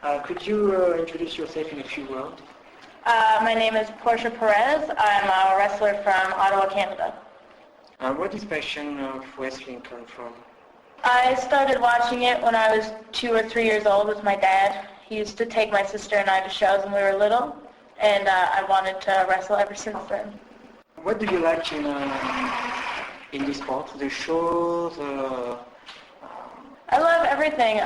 Could you introduce yourself in a few words? My name is Portia Perez. I'm a wrestler from Ottawa, Canada. Where does passion of wrestling come from? I started watching it when I was 2 or 3 years old with my dad. He used to take my sister and I to shows when we were little, and I wanted to wrestle ever since then. What do you like in this sport? The shows? I love everything.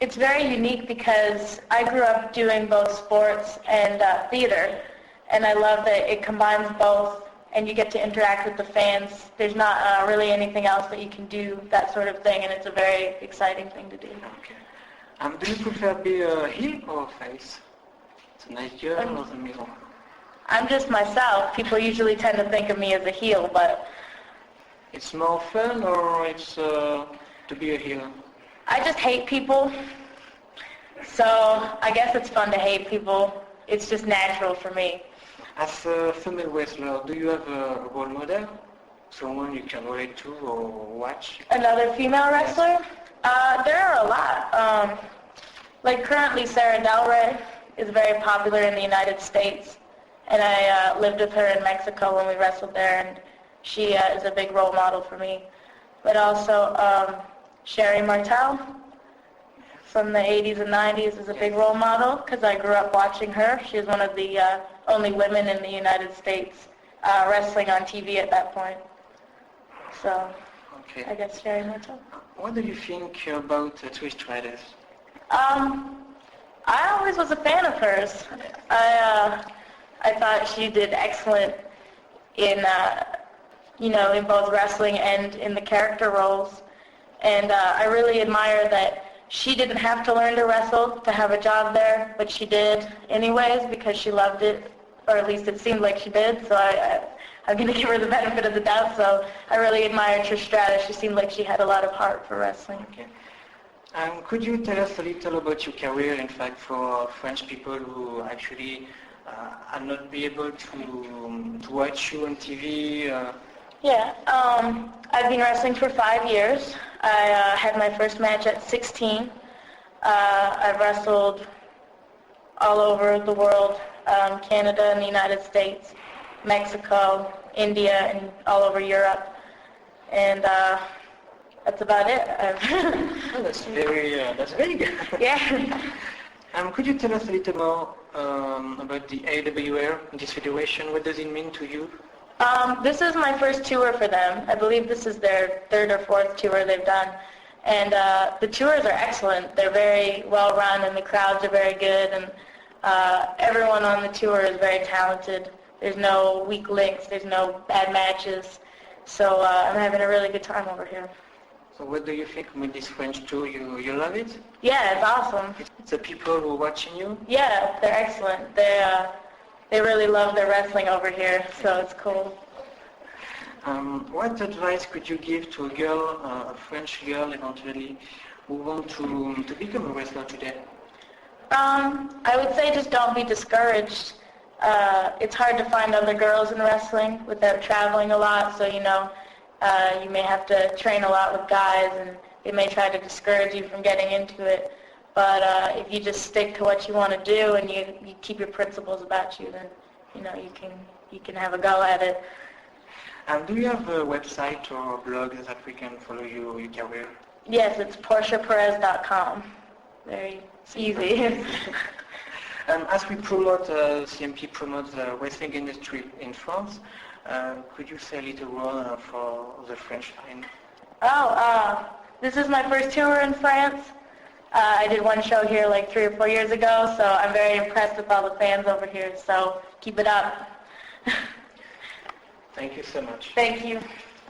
It's very unique because I grew up doing both sports and theater, and I love that it combines both, and you get to interact with the fans. There's not really anything else that you can do that sort of thing, and it's a very exciting thing to do. Okay. Do you prefer be a heel or a face? It's a nice girl or the middle? I'm just myself. People usually tend to think of me as a heel, but... It's more fun or it's to be a heel? I just hate people. So I guess it's fun to hate people. It's just natural for me. As a female wrestler, do you have a role model? Someone you can relate to or watch? Another female wrestler? There are a lot. Like currently Sarah Del Rey is very popular in the United States. And I lived with her in Mexico when we wrestled there, and she is a big role model for me. But also Sherry Martel from the 80s and 90s is a big role model because I grew up watching her. She was one of the only women in the United States wrestling on TV at that point. So okay. I guess Sherry Martel. What do you think about Trish Stratus? I always was a fan of hers. I thought she did excellent in in both wrestling and in the character roles. And I really admire that she didn't have to learn to wrestle to have a job there, but she did anyways because she loved it, or at least it seemed like she did. So I'm going to give her the benefit of the doubt. So I really admire Trish Stratus. She seemed like she had a lot of heart for wrestling. Okay. Could you tell us a little about your career, in fact, for French people who actually are not be able to watch you on TV? Yeah, I've been wrestling for 5 years. I had my first match at 16. I've wrestled all over the world, Canada and the United States, Mexico, India, and all over Europe. And that's about it. Oh, that's very good. Yeah. Could you tell us a little more about the AWR, this federation? What does it mean to you? This is my first tour for them. I believe this is their 3rd or 4th tour they've done. And the tours are excellent. They're very well run and the crowds are very good. And everyone on the tour is very talented. There's no weak links. There's no bad matches. So I'm having a really good time over here. So what do you think with this French tour? You love it? Yeah, it's awesome. It's the people who are watching you? Yeah, they're excellent. They really love their wrestling over here, so it's cool. What advice could you give to a girl, a French girl eventually, who want to become a wrestler today? I would say just don't be discouraged. It's hard to find other girls in wrestling without traveling a lot, so you may have to train a lot with guys, and it may try to discourage you from getting into it. But if you just stick to what you want to do and you keep your principles about you, then you can have a go at it. Do you have a website or blog that we can follow your career? Yes, it's PortiaPerez.com. Very easy. As we promote, CMP promotes the wrestling industry in France, could you say a little word for the French line? This is my first tour in France. I did one show here like 3 or 4 years ago, so I'm very impressed with all the fans over here, so keep it up. Thank you so much. Thank you.